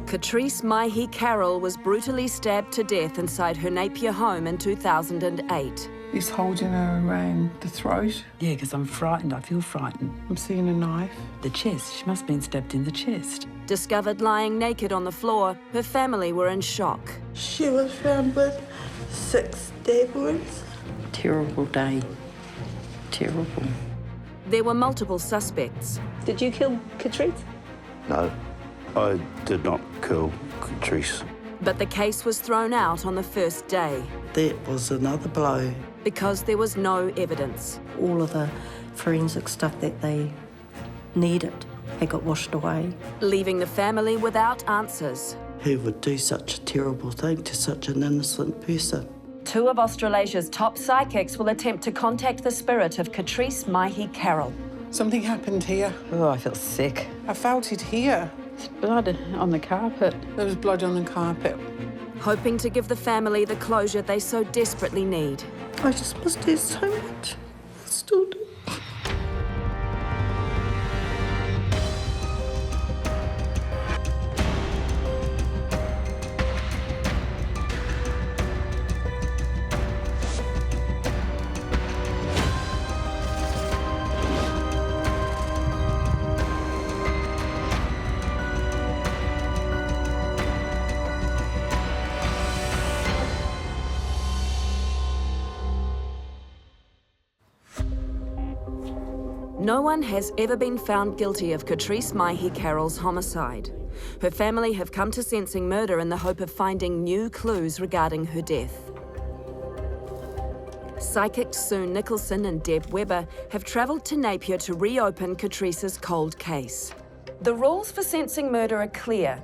Katrice Mahi Carol was brutally stabbed to death inside her Napier home in 2008. He's holding her around the throat. Yeah, because I'm frightened. I feel frightened. I'm seeing a knife. The chest. She must have been stabbed in the chest. Discovered lying naked on the floor, her family were in shock. She was found with 6 stab wounds. Terrible day. Terrible. There were multiple suspects. Did you kill Katrice? No, I did not kill Katrice. But the case was thrown out on the first day That was another blow. because there was no evidence. All of the forensic stuff that they needed had got washed away. Leaving the family without answers. Who would do such a terrible thing to such an innocent person? Two of Australasia's top psychics will attempt to contact the spirit of Katrice Mahi Carol. Something happened here. Oh, I feel sick. I felt it here. There's blood on the carpet. There was blood on the carpet. Hoping to give the family the closure they so desperately need. I just missed her so much. I still do. No one has ever been found guilty of Katrice Mahi Carol's homicide. Her family have come to sensing murder in the hope of finding new clues regarding her death. Psychics Sue Nicholson and Deb Webber have travelled to Napier to reopen Katrice's cold case. The rules for sensing murder are clear.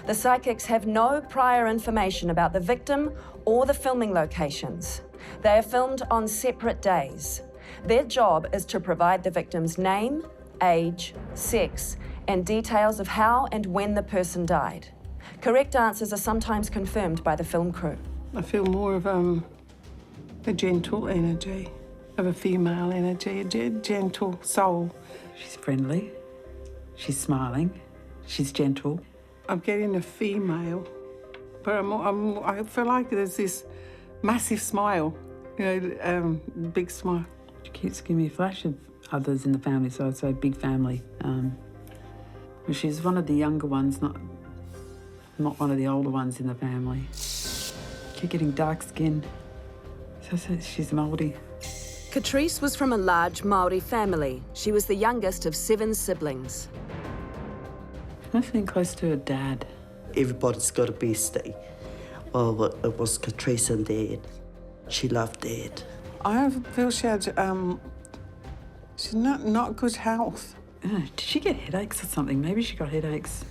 The psychics have no prior information about the victim or the filming locations. They are filmed on separate days. Their job is to provide the victim's name, age, sex, and details of how and when the person died. Correct answers are sometimes confirmed by the film crew. I feel more of a gentle energy, of a female energy, a gentle soul. She's friendly. She's smiling. She's gentle. I'm getting a female, but I feel like there's this massive smile, big smile. She keeps giving me a flash of others in the family, so I'd say big family. She's one of the younger ones, not one of the older ones in the family. Keep getting dark skin. So she's Māori. Katrice was from a large Māori family. She was the youngest of 7 siblings. She must have been close to her dad. Everybody's got a bestie. Well, it was Katrice and Dad. She loved Dad. I feel she had, she's not good health. Did she get headaches or something? Maybe she got headaches.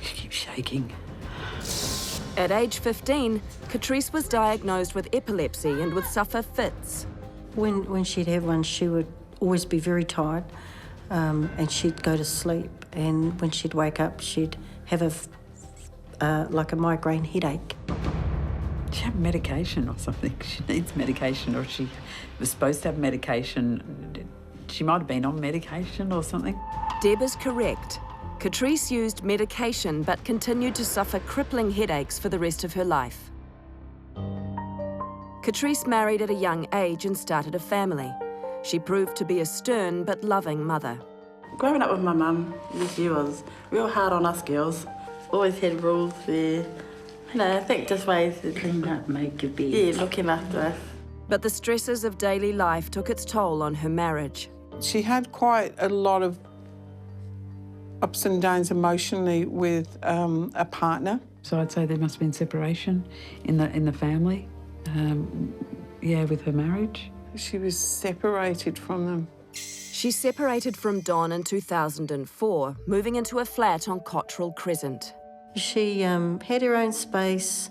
She keeps shaking. At age 15, Katrice was diagnosed with epilepsy and would suffer fits. When she'd have one, she would always be very tired, and she'd go to sleep. And when she'd wake up, she'd have like a migraine headache. She had medication or something. She needs medication, or she was supposed to have medication. She might have been on medication or something. Deb is correct. Katrice used medication but continued to suffer crippling headaches for the rest of her life. Katrice married at a young age and started a family. She proved to be a stern but loving mother. Growing up with my mum, she was real hard on us girls. Always had rules there. I think just ways to Clean up, make your bed. yeah, looking after us. But the stresses of daily life took its toll on her marriage. She had quite a lot of ups and downs emotionally with a partner. So I'd say there must have been separation in the family. With her marriage. She was separated from them. She separated from Don in 2004, moving into a flat on Cottrell Crescent. She had her own space.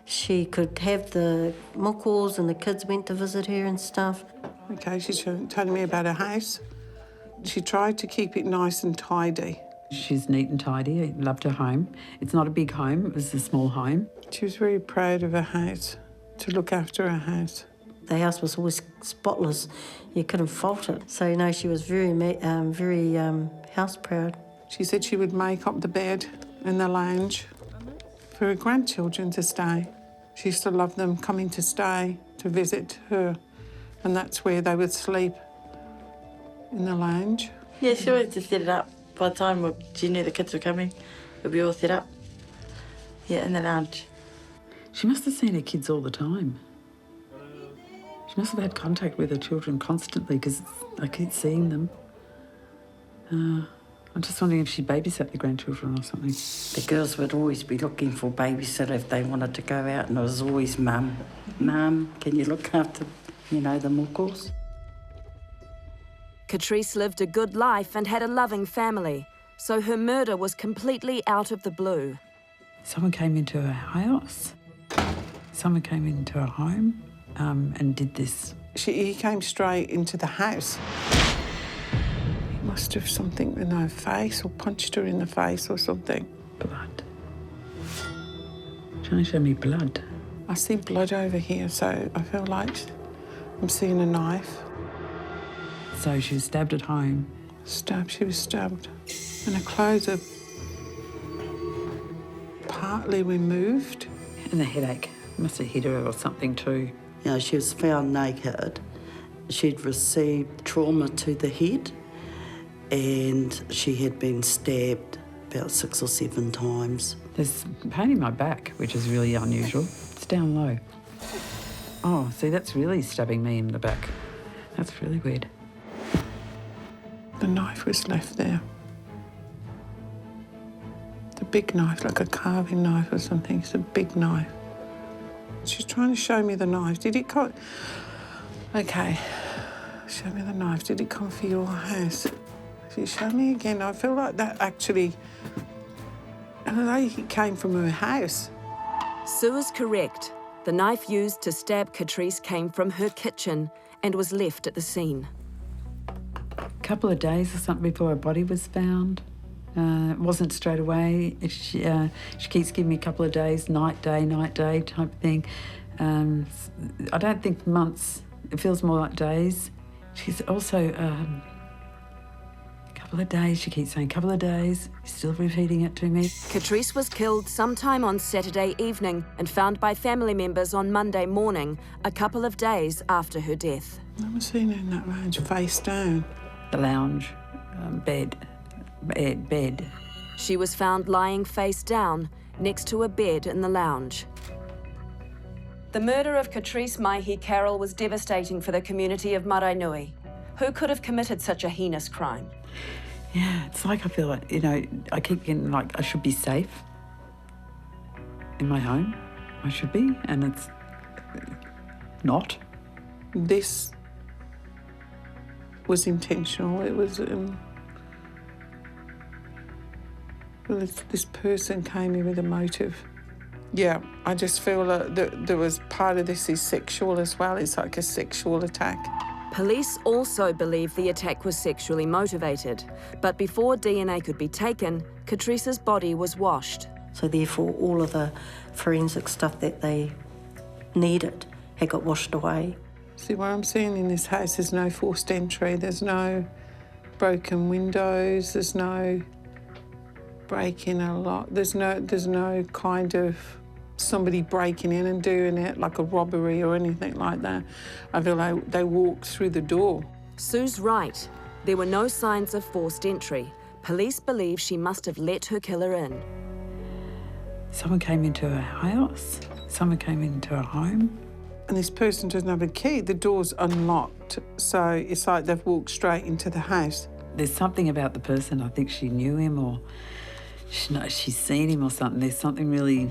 She could have the muckles and the kids went to visit her and stuff. Okay, she's telling me about her house. She tried to keep it nice and tidy. She's neat and tidy, loved her home. It's not a big home, it was a small home. She was very proud of her house, to look after her house. The house was always spotless. You couldn't fault it. So, she was very house proud. She said she would make up the bed in the lounge for her grandchildren to stay. She used to love them coming to stay, to visit her, and that's where they would sleep, in the lounge. Yeah, she always just set it up. By the time she knew the kids were coming, it would be all set up. Yeah, in the lounge. She must have seen her kids all the time. She must have had contact with her children constantly because I keep seeing them. I'm just wondering if she babysat the grandchildren or something. The girls would always be looking for babysitter if they wanted to go out, and it was always Mum. Mum, can you look after, the muggles? Katrice lived a good life and had a loving family, so her murder was completely out of the blue. Someone came into her house. Someone came into her home and did this. He came straight into the house. He must have something in her face or punched her in the face or something. Blood. Trying to show me blood. I see blood over here, so I feel like I'm seeing a knife. So she was stabbed at home. She was stabbed. And her clothes are partly removed. And the headache must have hit her or something too. She was found naked. She'd received trauma to the head and she had been stabbed about 6 or 7 times. There's pain in my back, which is really unusual. It's down low. Oh, see, that's really stabbing me in the back. That's really weird. The knife was left there. The big knife, like a carving knife or something. It's a big knife. She's trying to show me the knife. Did it come? Okay, show me the knife. Did it come for your house? If you show me again, I feel like that actually, it came from her house. Sue is correct. The knife used to stab Katrice came from her kitchen and was left at the scene. A couple of days or something before her body was found. It wasn't straight away. She keeps giving me a couple of days, night, day type of thing. I don't think months. It feels more like days. She's also a couple of days. She keeps saying couple of days. Still repeating it to me. Katrice was killed sometime on Saturday evening and found by family members on Monday morning, a couple of days after her death. I was seen her in that lounge, face down. The lounge, bed. She was found lying face down next to a bed in the lounge. The murder of Katrice Mahi Carol was devastating for the community of Maraenui. Who could have committed such a heinous crime? Yeah, it's like I feel like, I keep getting like I should be safe in my home. I should be, and it's not. This was intentional. It was... this person came here with a motive. Yeah, I just feel like there was part of this is sexual as well. It's like a sexual attack. Police also believe the attack was sexually motivated, but before DNA could be taken, Katrice's body was washed. So therefore, all of the forensic stuff that they needed had got washed away. See, what I'm seeing in this house, there's no forced entry, there's no broken windows, there's no breaking a lot. There's no kind of somebody breaking in and doing it, like a robbery or anything like that. I feel like they walked through the door. Sue's right. There were no signs of forced entry. Police believe she must have let her killer in. Someone came into her house. Someone came into her home. And this person doesn't have a key. The door's unlocked, so it's like they've walked straight into the house. There's something about the person. I think she knew him or she's seen him or something. There's something really...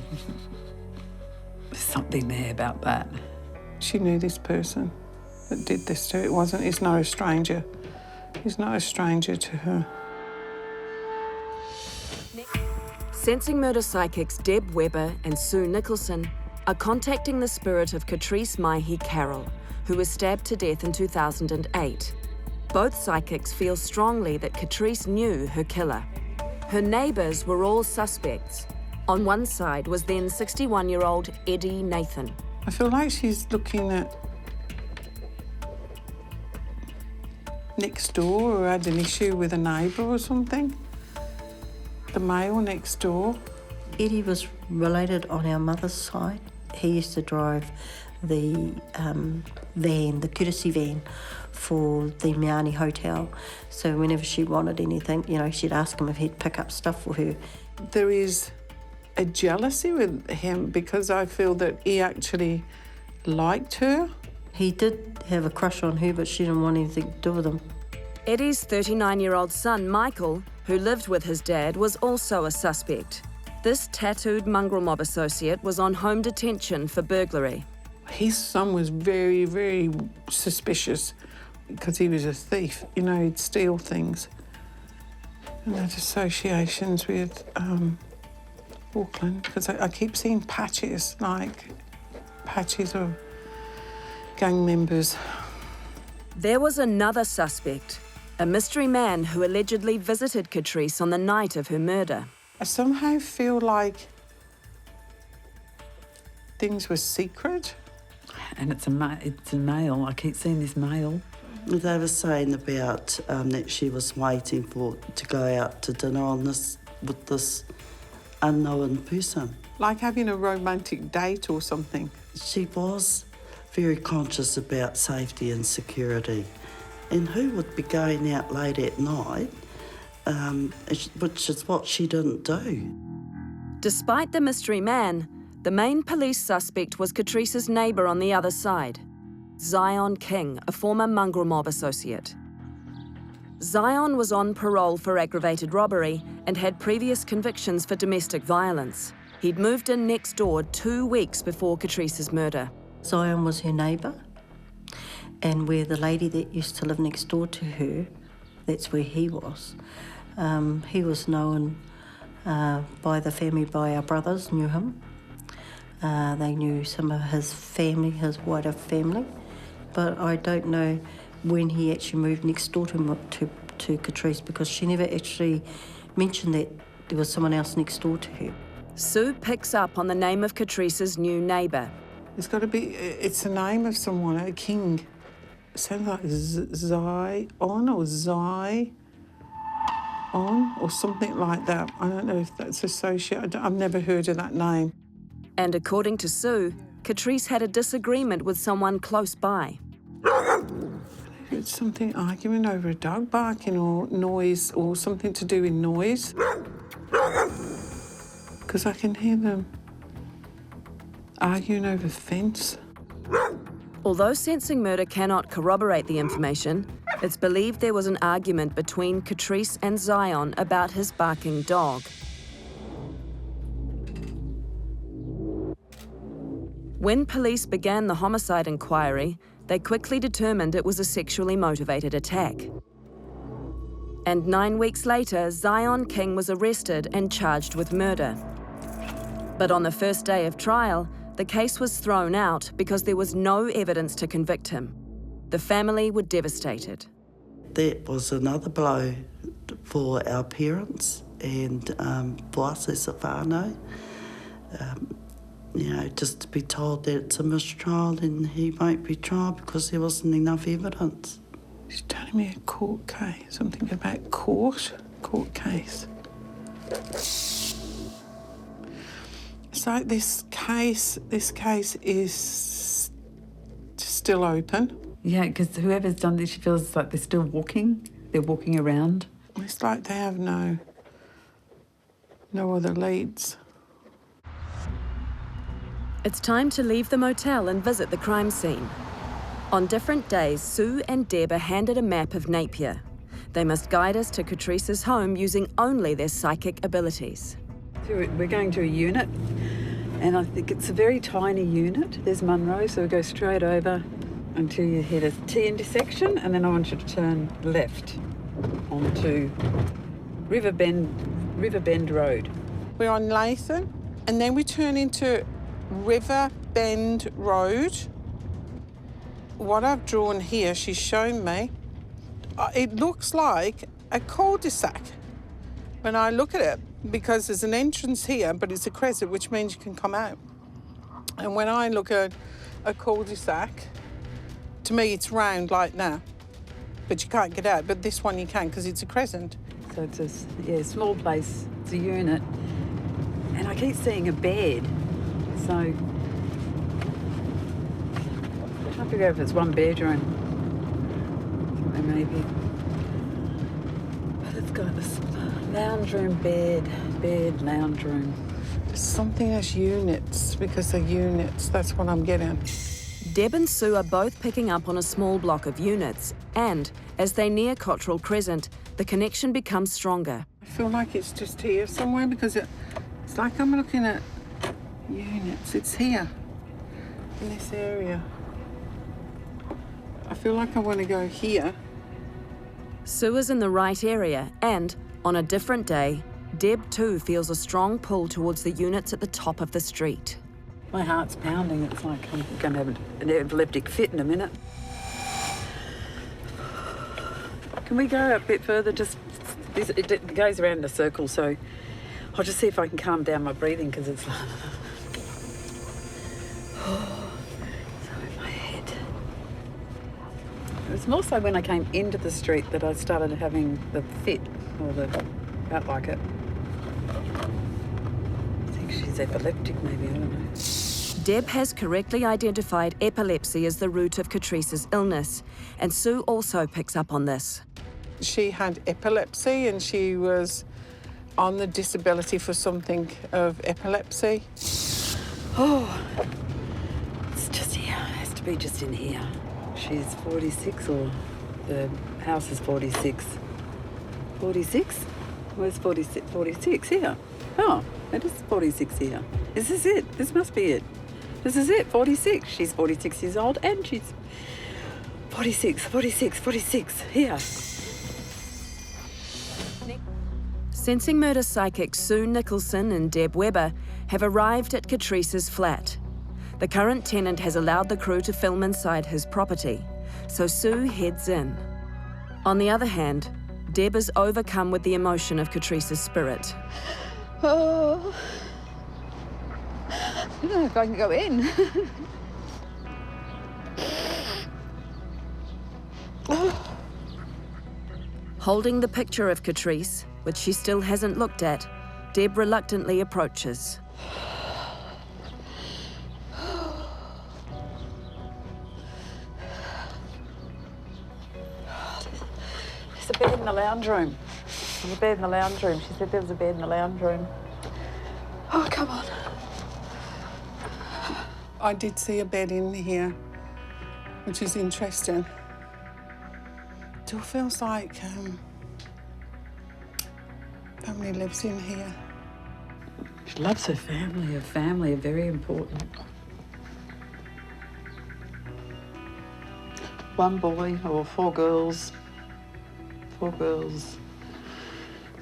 There's something there about that. She knew this person that did this to her. He's not a stranger. He's not a stranger to her. Sensing murder psychics Deb Webber and Sue Nicholson are contacting the spirit of Katrice Mahi Carol, who was stabbed to death in 2008. Both psychics feel strongly that Katrice knew her killer. Her neighbours were all suspects. On one side was then 61-year-old Eddie Nathan. I feel like she's looking at next door or had an issue with a neighbour or something. the male next door. Eddie was related on our mother's side. He used to drive the van, the courtesy van for the Mahi Hotel. So whenever she wanted anything, you know, she'd ask him if he'd pick up stuff for her. There is a jealousy with him because I feel that he actually liked her. He did have a crush on her, but she didn't want anything to do with him. Eddie's 39-year-old son, Michael, who lived with his dad, was also a suspect. This tattooed mongrel mob associate was on home detention for burglary. His son was very, very suspicious because he was a thief. You know, he'd steal things. And had associations with Auckland, because I keep seeing patches, like patches of gang members. There was another suspect, a mystery man who allegedly visited Katrice on the night of her murder. I somehow feel like things were secret. And it's a male. I keep seeing this male. They were saying about that she was waiting to go out to dinner with this unknown person. Like having a romantic date or something. She was very conscious about safety and security. And who would be going out late at night, which is what she didn't do. Despite the mystery man, the main police suspect was Katrice's neighbour on the other side, Zion King, a former mongrel mob associate. Zion was on parole for aggravated robbery and had previous convictions for domestic violence. He'd moved in next door 2 weeks before Katrice's murder. Zion was her neighbour, and where the lady that used to live next door to her, that's where he was. He was known by the family, by our brothers knew him. They knew some of his family, his wider family, but I don't know when he actually moved next door to Katrice, because she never actually mentioned that there was someone else next door to her. Sue picks up on the name of Katrice's new neighbour. It's got to be, it's the name of someone, a king. It sounds like Zion or Zion or something like that. I don't know if that's associated. I've never heard of that name. And according to Sue, Katrice had a disagreement with someone close by. It's something, arguing over a dog barking or noise or something to do with noise. Because I can hear them arguing over the fence. Although Sensing Murder cannot corroborate the information, it's believed there was an argument between Katrice and Zion about his barking dog. When police began the homicide inquiry, they quickly determined it was a sexually motivated attack. And 9 weeks later, Zion King was arrested and charged with murder. But on the first day of trial, the case was thrown out because there was no evidence to convict him. The family were devastated. That was another blow for our parents and for us as a whānau. You know, just to be told that it's a mistrial and he won't be tried because there wasn't enough evidence. She's telling me a court case, something about court case. So this case is still open. Yeah, because whoever's done this, she feels like they're still walking. They're walking around. It's like they have no other leads. It's time to leave the motel and visit the crime scene. On different days, Sue and Deb are handed a map of Napier. They must guide us to Katrice's home using only their psychic abilities. So we're going to a unit, and I think it's a very tiny unit. There's Munro, so we go straight over until you hit a T intersection, and then I want you to turn left onto Riverbend Road. We're on Lathan, and then we turn into Riverbend Road. What I've drawn here, she's shown me, it looks like a cul-de-sac when I look at it, because there's an entrance here, but it's a crescent, which means you can come out. And when I look at a cul-de-sac, to me it's round like now, but you can't get out. But this one you can, because it's a crescent. So it's a small place It's a unit. And I keep seeing a bed. So I can't figure out if it's one bedroom. Maybe. But it's got this lounge room, bed, lounge room. There's something as units, because they're units. That's what I'm getting. Deb and Sue are both picking up on a small block of units, and as they near Cottrell Crescent, the connection becomes stronger. I feel like it's just here somewhere, because it's like I'm looking at units. It's here, in this area. I feel like I want to go here. Sue is in the right area, and on a different day, Deb too feels a strong pull towards the units at the top of the street. My heart's pounding. It's like I'm going to have an epileptic fit in a minute. Can we go a bit further? It goes around in a circle, so I'll just see if I can calm down my breathing, because it's like... so in my head. It was more so when I came into the street that I started having the fit, or felt like it. I think she's epileptic, maybe, I don't know. Deb has correctly identified epilepsy as the root of Katrice's illness, and Sue also picks up on this. She had epilepsy, and she was on the disability for something of epilepsy. Oh, it's just here. It has to be just in here. She's 46, or the house is 46. 46? Where's 46? 46 here. Oh, it is 46 here. Is this it? This must be it. This is it, 46. She's 46 years old, and she's 46 here. Sensing murder psychics Sue Nicholson and Deb Webber have arrived at Katrice's flat. The current tenant has allowed the crew to film inside his property, so Sue heads in. On the other hand, Deb is overcome with the emotion of Katrice's spirit. Oh, I don't know if I can go in. Holding the picture of Katrice, which she still hasn't looked at, Deb reluctantly approaches. There's a bed in the lounge room. There's a bed in the lounge room. She said there was a bed in the lounge room. Oh, come on. I did see a bed in here, which is interesting. Still feels like family lives in here. She loves her family. Her family are very important. One boy, or four girls. Four girls.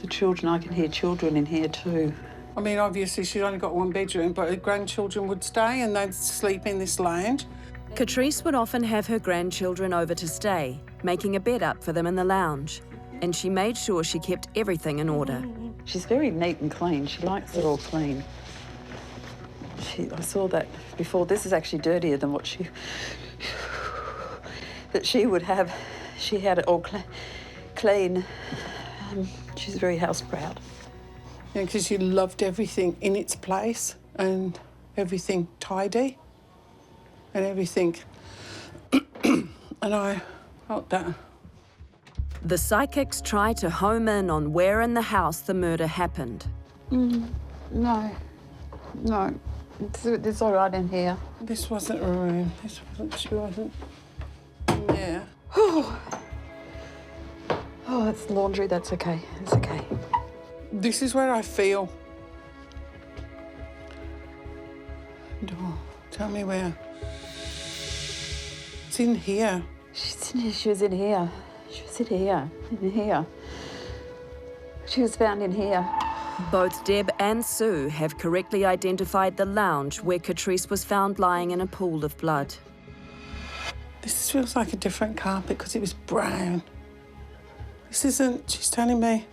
The children, I can hear children in here too. I mean, obviously she's only got one bedroom, but her grandchildren would stay and they'd sleep in this lounge. Katrice would often have her grandchildren over to stay, making a bed up for them in the lounge, and she made sure she kept everything in order. She's very neat and clean. She likes it all clean. I saw that before. This is actually dirtier than what she would have. She had it all clean. She's very house proud. Yeah, because she loved everything in its place and everything tidy and everything. And I felt that. The psychics try to home in on where in the house the murder happened. No. It's all right in here. This wasn't a room. She wasn't. Yeah. Oh, it's laundry. That's okay. It's okay. This is where I feel. Oh, tell me where. It's in here. She was in here. She was in here. In here. She was found in here. Both Deb and Sue have correctly identified the lounge where Katrice was found lying in a pool of blood. This feels like a different carpet because it was brown. This isn't, she's telling me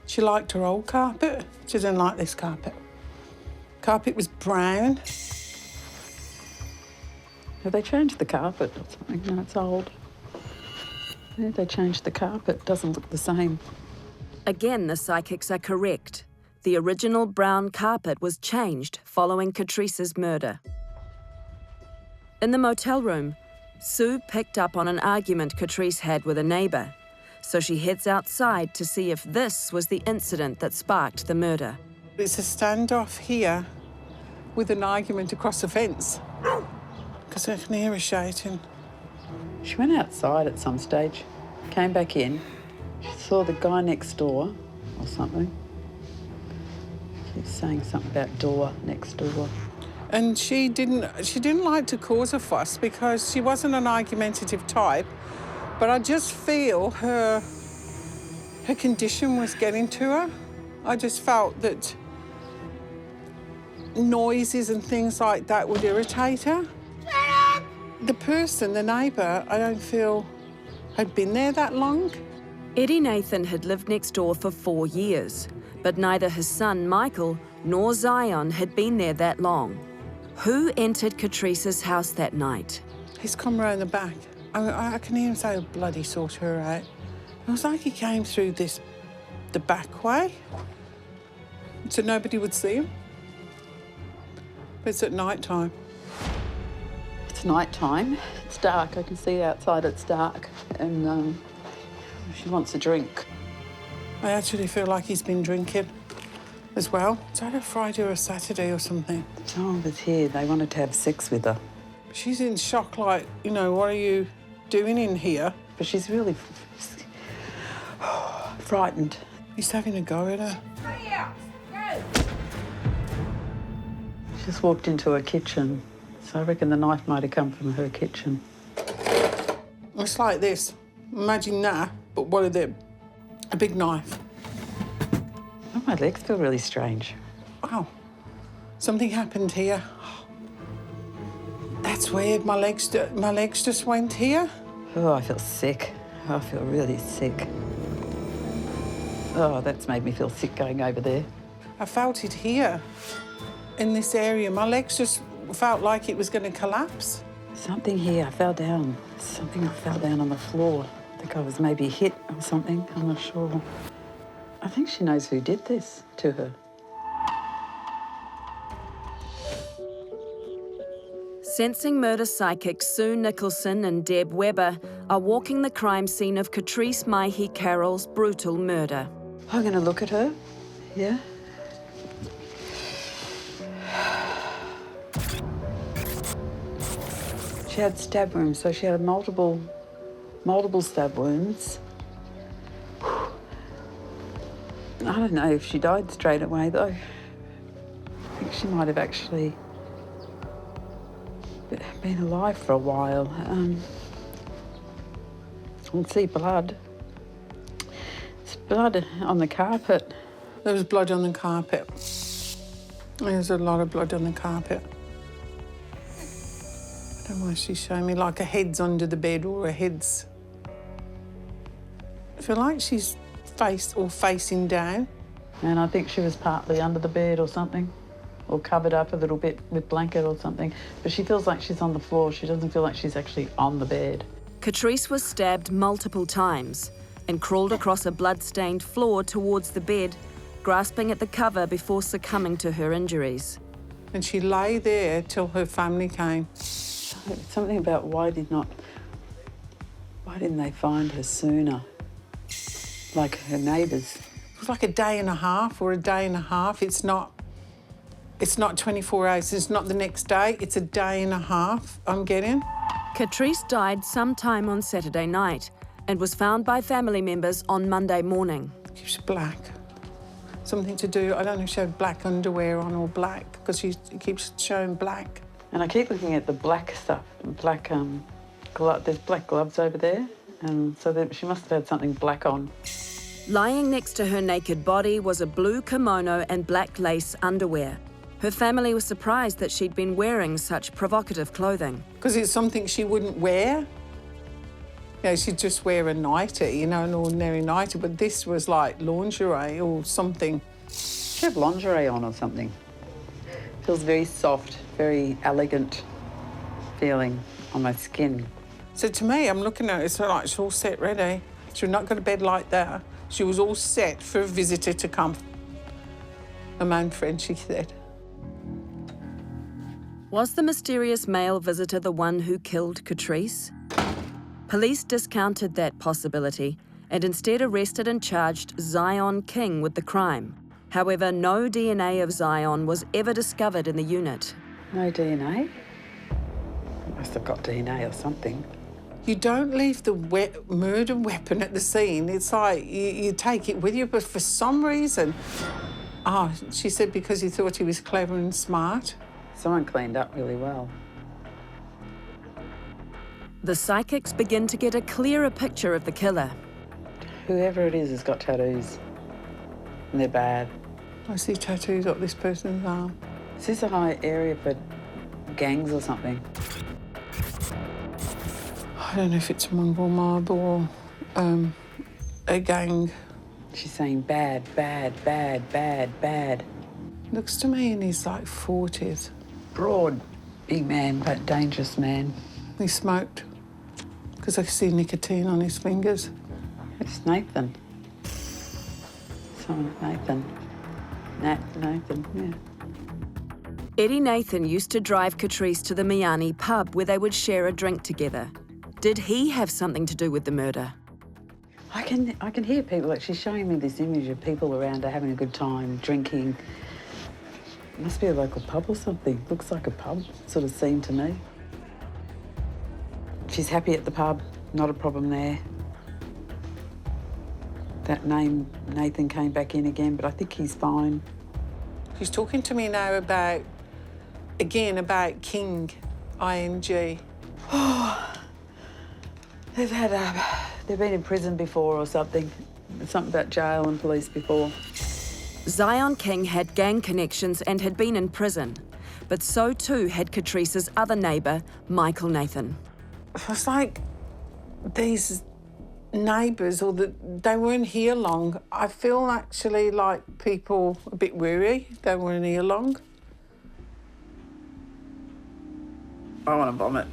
she liked her old carpet. She didn't like this carpet. Carpet was brown. Have they changed the carpet or something? No, it's old. Yeah, they changed the carpet. It doesn't look the same. Again, the psychics are correct. the original brown carpet was changed following Katrice's murder. In the motel room, Sue picked up on an argument Katrice had with a neighbour, so she heads outside to see if this was the incident that sparked the murder. It's a standoff here with an argument across the fence because I can hear her shouting. She went outside at some stage, came back in, she saw the guy next door or something. She's saying something about door next door. And she didn't like to cause a fuss because she wasn't an argumentative type, but I just feel her condition was getting to her. I just felt that noises and things like that would irritate her. The person, the neighbour, I don't feel had been there that long. Eddie Nathan had lived next door for 4 years, but neither his son Michael nor Zion had been there that long. Who entered Katrice's house that night? He's come round the back. I can hear him say, "Oh, bloody sort her out." It was like he came through the back way, so nobody would see him. But it's at night time. It's night time, it's dark, I can see outside it's dark, and she wants a drink. I actually feel like he's been drinking as well. Is that a Friday or a Saturday or something? The time was here, they wanted to have sex with her. She's in shock, like, what are you doing in here? But she's really frightened. He's having a go at her. She just walked into her kitchen, so I reckon the knife might have come from her kitchen. It's like this. Imagine that, but what are them? A big knife. Oh, my legs feel really strange. Wow. Something happened here. That's weird. My legs just went here. Oh, I feel sick. I feel really sick. Oh, that's made me feel sick going over there. I felt it here, in this area. My legs just felt like it was going to collapse. Something here, I fell down. I fell down on the floor. I think I was maybe hit or something, I'm not sure. I think she knows who did this to her. Sensing murder psychics Sue Nicholson and Deb Webber are walking the crime scene of Katrice Mahi Carol's brutal murder. I'm going to look at her, yeah? She had stab wounds, so she had multiple stab wounds. I don't know if she died straight away, though. I think she might have actually been alive for a while. I can see blood. There's blood on the carpet. There was blood on the carpet. There's a lot of blood on the carpet. I don't know why she's showing me like her head's under the bed or her head's... I feel like she's facing down. And I think she was partly under the bed or something, or covered up a little bit with blanket or something. But she feels like she's on the floor. She doesn't feel like she's actually on the bed. Katrice was stabbed multiple times and crawled across a blood-stained floor towards the bed, grasping at the cover before succumbing to her injuries. And she lay there till her family came. Something about why didn't they find her sooner? Like her neighbours. It was like a day and a half or a day and a half. It's not 24 hours. It's not the next day. It's a day and a half I'm getting. Katrice died sometime on Saturday night and was found by family members on Monday morning. She's black. Something to do, I don't know if she had black underwear on or black, because she keeps showing black. And I keep looking at the black stuff, there's black gloves over there, and so she must have had something black on. Lying next to her naked body was a blue kimono and black lace underwear. Her family was surprised that she'd been wearing such provocative clothing. Because it's something she wouldn't wear. She'd just wear a nightie, an ordinary nightie, but this was like lingerie or something. She had lingerie on or something. Feels very soft, very elegant feeling on my skin. So to me, I'm looking at it, it's like she's all set ready. She would not go to bed like that. She was all set for a visitor to come. A man friend, she said. Was the mysterious male visitor the one who killed Katrice? Police discounted that possibility and instead arrested and charged Zion King with the crime. However, no DNA of Zion was ever discovered in the unit. No DNA? Must have got DNA or something. You don't leave the murder weapon at the scene. It's like you take it with you, but for some reason... Oh, she said because he thought he was clever and smart. Someone cleaned up really well. The psychics begin to get a clearer picture of the killer. Whoever it is has got tattoos. And they're bad. I see tattoos up this person's arm. Is this a high area for gangs or something? I don't know if it's a mongrel mob or a gang. She's saying bad, bad, bad, bad, bad. Looks to me in his, like, 40s. Broad, big man, but dangerous man. He smoked, because I could see nicotine on his fingers. It's Nathan. Someone Nathan. Nathan, yeah. Eddie Nathan used to drive Katrice to the Miani pub where they would share a drink together. Did he have something to do with the murder? I can hear people, like she's showing me this image of people around her having a good time, drinking. It must be a local pub or something. Looks like a pub sort of scene to me. She's happy at the pub, not a problem there. That name, Nathan, came back in again, but I think he's fine. She's talking to me now about, again, about King, I-N-G. They've been in prison before or something. Something about jail and police before. Zion King had gang connections and had been in prison, but so too had Katrice's other neighbour, Michael Nathan. It's like these neighbours, they weren't here long. I feel actually like people a bit weary. They weren't here long. I want to vomit.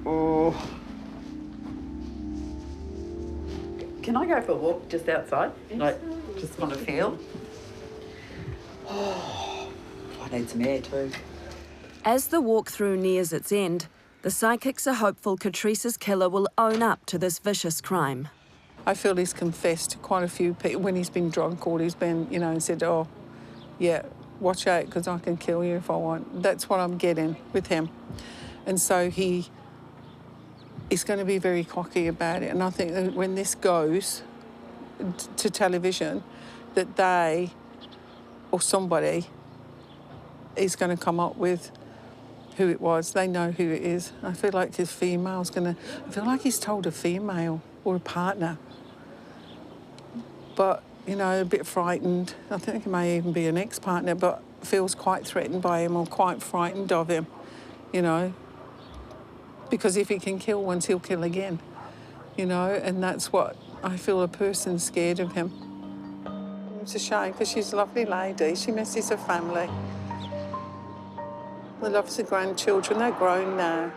Oh. Can I go for a walk just outside? Like, just want to feel? Oh, I need some air too. As the walkthrough nears its end, the psychics are hopeful Katrice's killer will own up to this vicious crime. I feel he's confessed to quite a few people when he's been drunk or he's been, and said, oh, yeah, watch out because I can kill you if I want. That's what I'm getting with him. And so he's going to be very cocky about it. And I think that when this goes to television, that they or somebody is going to come up with who it was. They know who it is. I feel like his female's going to... I feel like he's told a female or a partner. But, a bit frightened. I think it may even be an ex-partner, but feels quite threatened by him or quite frightened of him, Because if he can kill once, he'll kill again, and that's what I feel a person's scared of him. It's a shame because she's a lovely lady. She misses her family. She loves her grandchildren. They're grown now,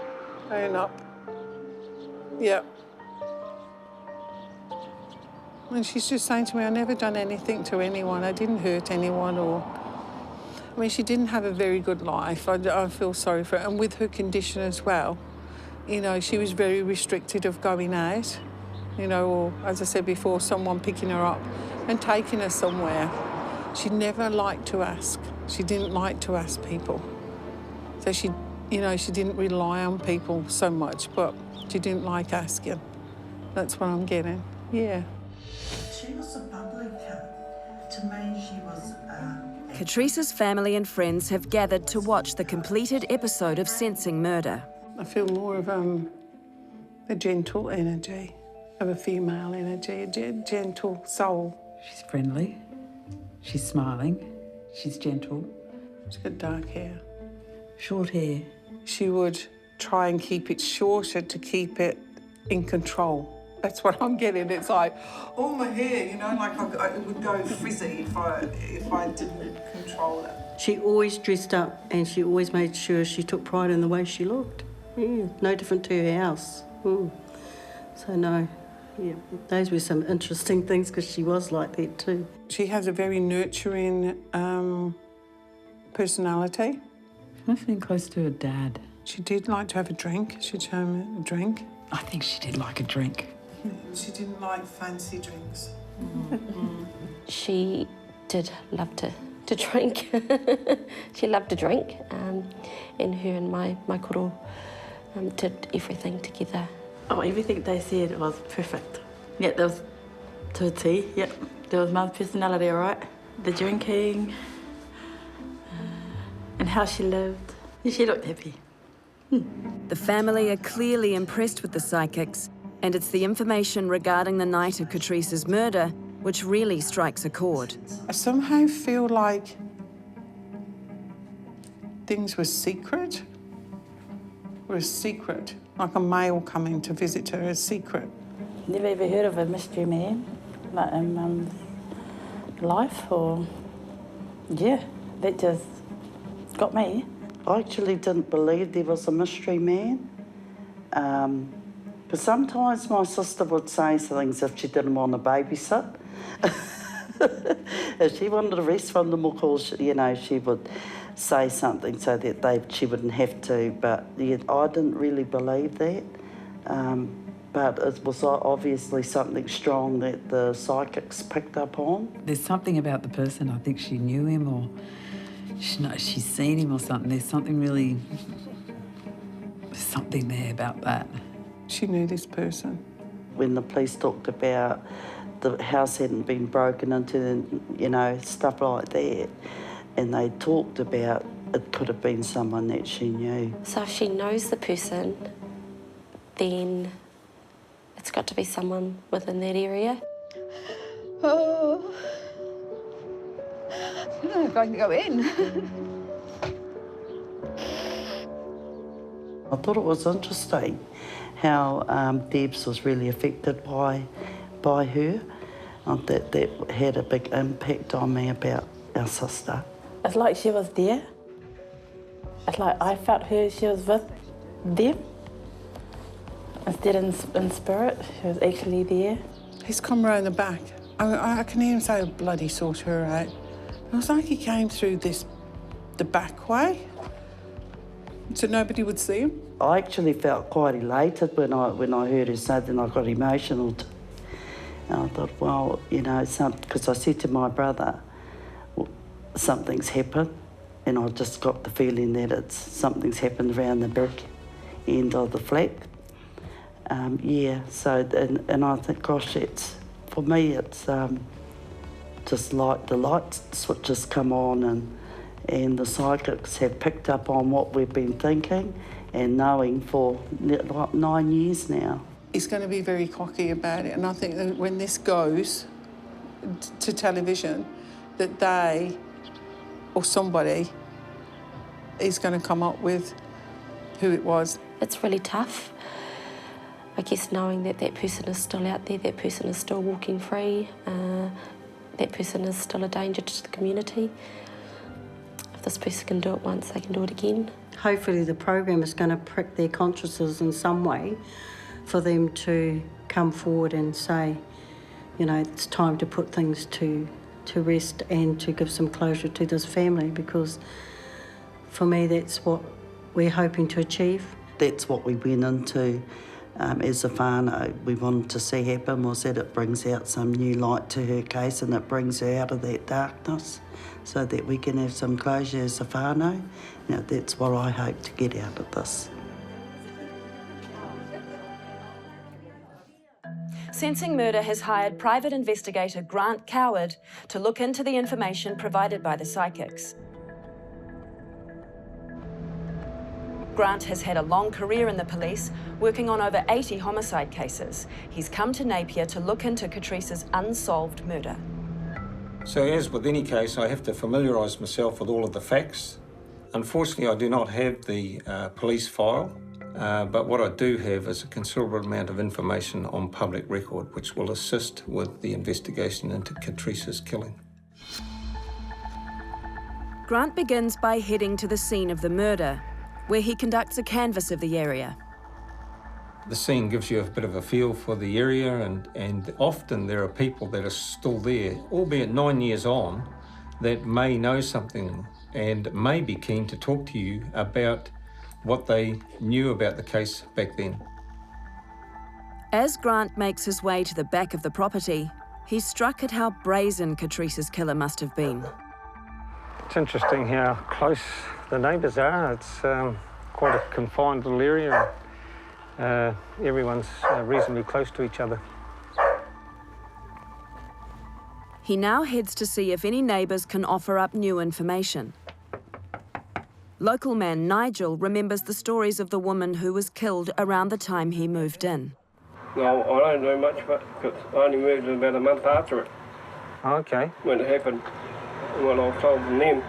grown up. Yeah. And she's just saying to me, I've never done anything to anyone. I didn't hurt anyone she didn't have a very good life. I feel sorry for her. And with her condition as well, she was very restricted of going out, or, as I said before, someone picking her up and taking her somewhere. She never liked to ask. She didn't like to ask people. So she didn't rely on people so much, but she didn't like asking. That's what I'm getting, yeah. She was a bubbly cup. To me, she was... Katrice's family and friends have gathered to watch the completed episode of Sensing Murder. I feel more of a gentle energy, of a female energy, a gentle soul. She's friendly. She's smiling. She's gentle. She's got dark hair. Short hair. She would try and keep it shorter to keep it in control. That's what I'm getting. It's like, oh, my hair, it would go frizzy if I didn't control it. She always dressed up and she always made sure she took pride in the way she looked. Yeah, no different to her house. So no, yeah, those were some interesting things because she was like that too. She has a very nurturing personality. Must have been close to her dad. She did like to have a drink. She'd have a drink. I think she did like a drink. She didn't like fancy drinks. She did love to drink. She loved to drink, and her and my koro did everything together. Oh, everything they said was perfect. Yeah, there was to a T. Yep, there was Mum's personality, all right. The drinking, and how she lived. She looked happy. The family are clearly impressed with the psychics, and it's the information regarding the night of Katrice's murder which really strikes a chord. I somehow feel like things were secret. Like a male coming to visit her as secret. Never ever heard of a mystery man like in Mum's life, or yeah, that just got me. I actually didn't believe there was a mystery man. But sometimes my sister would say things if she didn't want to babysit. If she wanted to rest from them, of course, you know, she would say something so that she wouldn't have to. But yeah, I didn't really believe that. But it was obviously something strong that the psychics picked up on. There's something about the person. I think she knew him, or she's seen him or something. There's something there about that. She knew this person. When the police talked about the house hadn't been broken into, you know, stuff like that, and they talked about it could have been someone that she knew. So if she knows the person, then it's got to be someone within that area. Oh, I don't know if I can go in. I thought it was interesting how Debs was really affected by her. That had a big impact on me about our sister. It's like she was there. It's like I felt she was with them. Instead in spirit, she was actually there. He's come round the back. I can hear him say, bloody sort her out. It was like he came through the back way, so nobody would see him. I actually felt quite elated when I heard her say that, and I got emotional. And I thought, well, you know, because I said to my brother, well, something's happened, and I just got the feeling that something's happened around the back end of the flat. Yeah, so, and I think, gosh, for me, it's just like the light switches come on, and the psychics have picked up on what we've been thinking and knowing for like 9 years now. He's going to be very cocky about it, and I think that when this goes to television, that they or somebody is going to come up with who it was. It's really tough. I guess knowing that person is still out there, that person is still walking free, that person is still a danger to the community. If this person can do it once, they can do it again. Hopefully the program is going to prick their consciences in some way for them to come forward and say, you know, it's time to put things to rest and to give some closure to this family, because for me that's what we're hoping to achieve. That's what we went into as a whānau. We wanted to see happen was that it brings out some new light to her case, and it brings her out of that darkness so that we can have some closure as a whānau. Now, that's what I hope to get out of this. Sensing Murder has hired private investigator Grant Coward to look into the information provided by the psychics. Grant has had a long career in the police, working on over 80 homicide cases. He's come to Napier to look into Katrice's unsolved murder. So as with any case, I have to familiarise myself with all of the facts. Unfortunately, I do not have the police file, but what I do have is a considerable amount of information on public record, which will assist with the investigation into Katrice's killing. Grant begins by heading to the scene of the murder, where he conducts a canvass of the area. The scene gives you a bit of a feel for the area, and often there are people that are still there, albeit 9 years on, that may know something and may be keen to talk to you about what they knew about the case back then. As Grant makes his way to the back of the property, he's struck at how brazen Katrice's killer must have been. It's interesting how close the neighbours are. It's quite a confined little area. Everyone's reasonably close to each other. He now heads to see if any neighbours can offer up new information. Local man Nigel remembers the stories of the woman who was killed around the time he moved in. No, I don't know much, but I only moved in about a month after it. Okay. When it happened, and what I was told from them.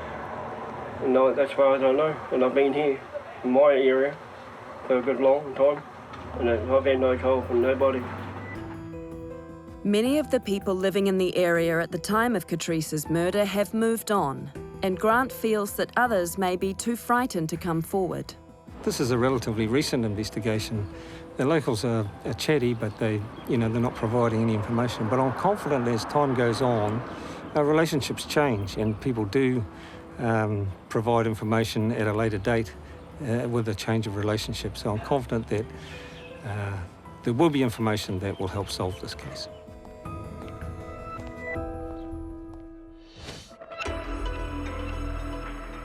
And no, that's why I don't know. And I've been here in my area for a good long time, and I've had no call from nobody. Many of the people living in the area at the time of Katrice's murder have moved on, and Grant feels that others may be too frightened to come forward. This is a relatively recent investigation. The locals are chatty, but they're not providing any information. But I'm confident as time goes on, our relationships change and people do provide information at a later date with a change of relationship. So I'm confident that there will be information that will help solve this case.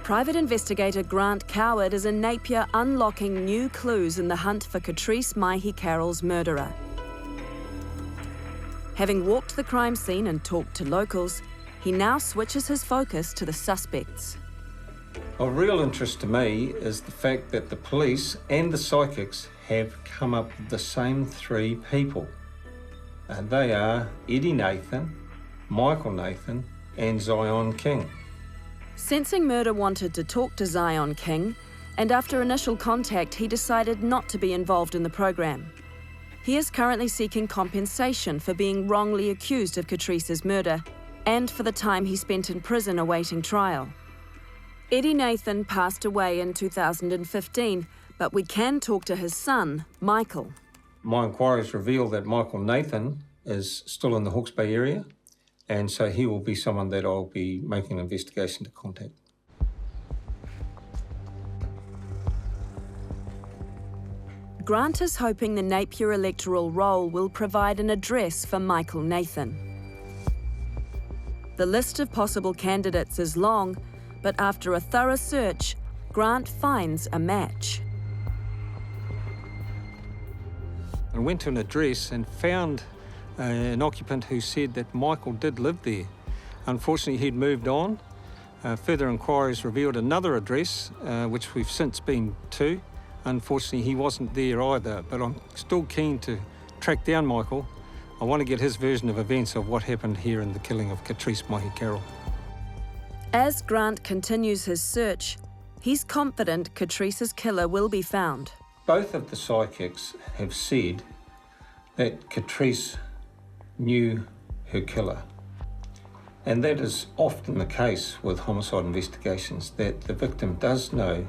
Private investigator Grant Coward is in Napier unlocking new clues in the hunt for Katrice Mahi Carol's murderer. Having walked the crime scene and talked to locals, he now switches his focus to the suspects. Of real interest to me is the fact that the police and the psychics have come up with the same three people. And they are Eddie Nathan, Michael Nathan, and Zion King. Sensing Murder wanted to talk to Zion King, and after initial contact, he decided not to be involved in the program. He is currently seeking compensation for being wrongly accused of Katrice's murder and for the time he spent in prison awaiting trial. Eddie Nathan passed away in 2015, but we can talk to his son, Michael. My inquiries reveal that Michael Nathan is still in the Hawke's Bay area, and so he will be someone that I'll be making an investigation to contact. Grant is hoping the Napier electoral roll will provide an address for Michael Nathan. The list of possible candidates is long, but after a thorough search, Grant finds a match. I went to an address and found an occupant who said that Michael did live there. Unfortunately, he'd moved on. Further inquiries revealed another address, which we've since been to. Unfortunately, he wasn't there either, but I'm still keen to track down Michael. I want to get his version of events of what happened here in the killing of Katrice Mahi Carol. As Grant continues his search, he's confident Katrice's killer will be found. Both of the psychics have said that Katrice knew her killer. And that is often the case with homicide investigations, that the victim does know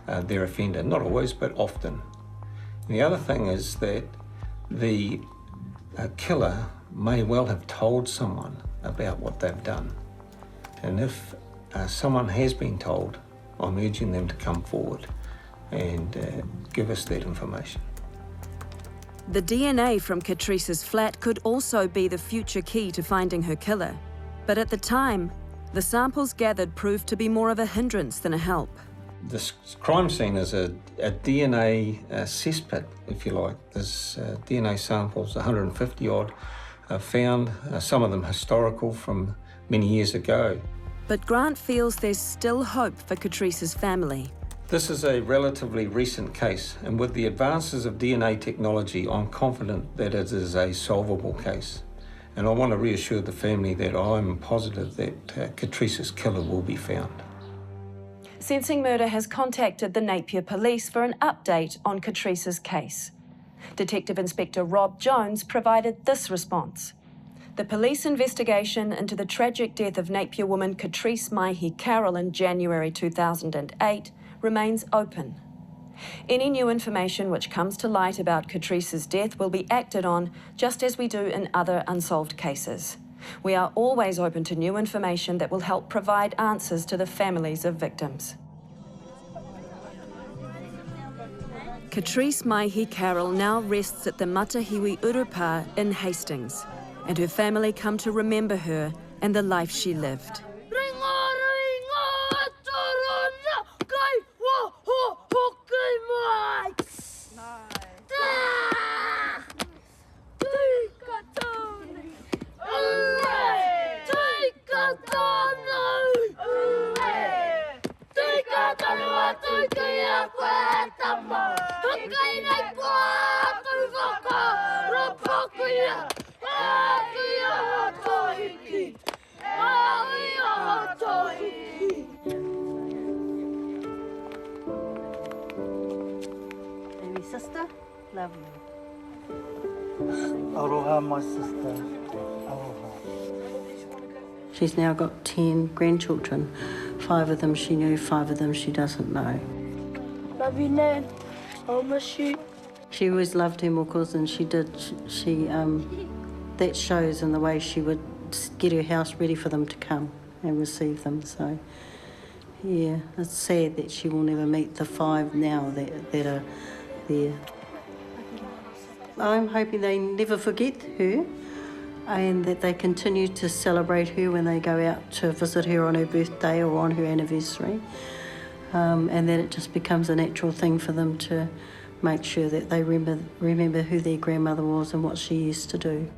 their offender. Not always, but often. And the other thing is that the killer may well have told someone about what they've done. And if someone has been told, I'm urging them to come forward and give us that information. The DNA from Katrice's flat could also be the future key to finding her killer. But at the time, the samples gathered proved to be more of a hindrance than a help. This crime scene is a DNA cesspit, if you like. There's DNA samples, 150 odd, found, some of them historical from many years ago. But Grant feels there's still hope for Katrice's family. This is a relatively recent case, and with the advances of DNA technology, I'm confident that it is a solvable case. And I want to reassure the family that I'm positive that Katrice's killer will be found. Sensing Murder has contacted the Napier Police for an update on Katrice's case. Detective Inspector Rob Jones provided this response. The police investigation into the tragic death of Napier woman Katrice Mahi Carol in January 2008 remains open. Any new information which comes to light about Katrice's death will be acted on, just as we do in other unsolved cases. We are always open to new information that will help provide answers to the families of victims. Katrice Mahi Carol now rests at the Matahiwi Urupa in Hastings, and her family come to remember her and the life she lived. Baby sister, love you. Aloha, my sister. Aloha. She's now got 10 grandchildren. 5 of them she knew, 5 of them she doesn't know. Love you, Nan. I'll miss you. She always loved her muckles, and she did. That shows in the way she would get her house ready for them to come and receive them. So, yeah, it's sad that she will never meet the 5 now that are there. I'm hoping they never forget her, and that they continue to celebrate her when they go out to visit her on her birthday or on her anniversary, and that it just becomes a natural thing for them to make sure that they remember who their grandmother was and what she used to do.